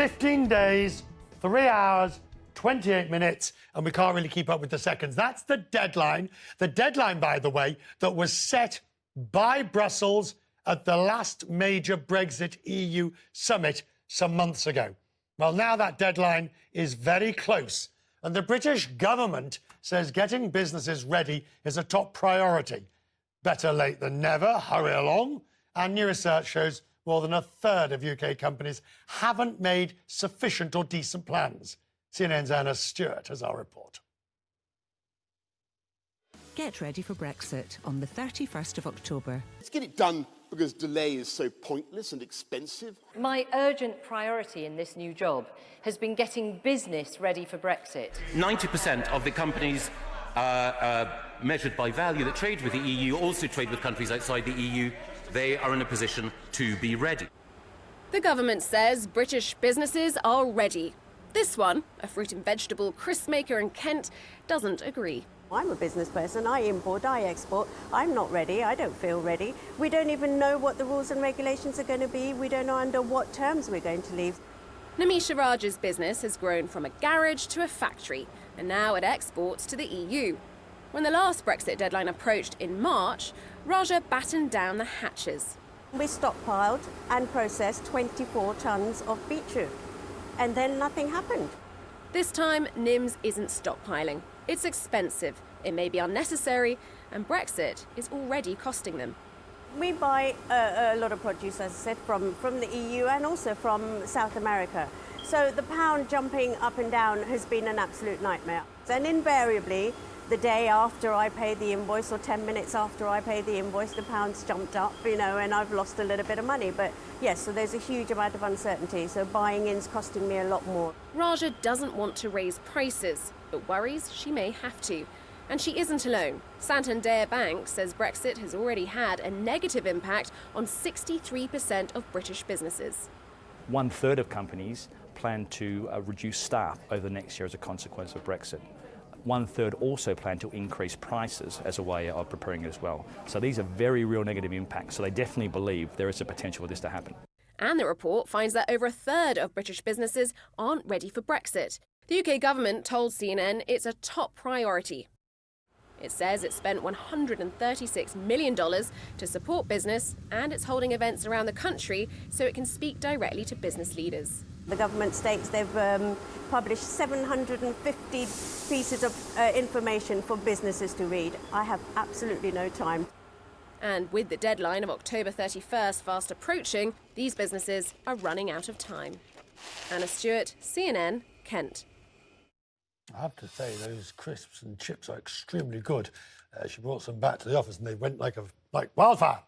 15 days, 3 hours, 28 minutes, and we can't really keep up with the seconds. That's the deadline. The deadline, by the way, that was set by Brussels at the last major Brexit EU summit some months ago. Well, now that deadline is very close, and the British government says getting businesses ready is a top priority. Better late than never, hurry along. And new research shows more than a third of UK companies haven't made sufficient or decent plans. CNN's Anna Stewart has our report. Get ready for Brexit on the 31st of October. Let's get it done because delay is so pointless and expensive. My urgent priority in this new job has been getting business ready for Brexit. 90% of the companies measured by value that trade with the EU also trade with countries outside the EU. They are in a position to be ready. The government says British businesses are ready. This one, a fruit and vegetable crisp maker in Kent, doesn't agree. I'm a business person, I import, I export. I'm not ready, I don't feel ready. We don't even know what the rules and regulations are going to be. We don't know under what terms we're going to leave. Namisha Raj's business has grown from a garage to a factory, and now it exports to the EU. When the last Brexit deadline approached in March, Raja battened down the hatches. We stockpiled and processed 24 tonnes of beetroot, and then nothing happened. This time, Nims isn't stockpiling. It's expensive, it may be unnecessary, and Brexit is already costing them. We buy a lot of produce, as I said, from the EU and also from South America. So the pound jumping up and down has been an absolute nightmare. And invariably, the day after I pay the invoice or 10 minutes after I pay the invoice, the pound's jumped up, you know, and I've lost a little bit of money. But yes, so there's a huge amount of uncertainty. So buying in's costing me a lot more. Raja doesn't want to raise prices, but worries she may have to. And she isn't alone. Santander Bank says Brexit has already had a negative impact on 63% of British businesses. 1/3 of companies plan to reduce staff over the next year as a consequence of Brexit. 1/3 also plan to increase prices as a way of preparing it as well. So these are very real negative impacts. So they definitely believe there is a potential for this to happen. And the report finds that over 1/3 of British businesses aren't ready for Brexit. The UK government told CNN it's a top priority. It says it spent $136 million to support business, and it's holding events around the country so it can speak directly to business leaders. The government states they've published 750 pieces of information for businesses to read. I have absolutely no time. And with the deadline of October 31st fast approaching, these businesses are running out of time. Anna Stewart, CNN, Kent. I have to say, those crisps and chips are extremely good. She brought some back to the office and they went like wildfire.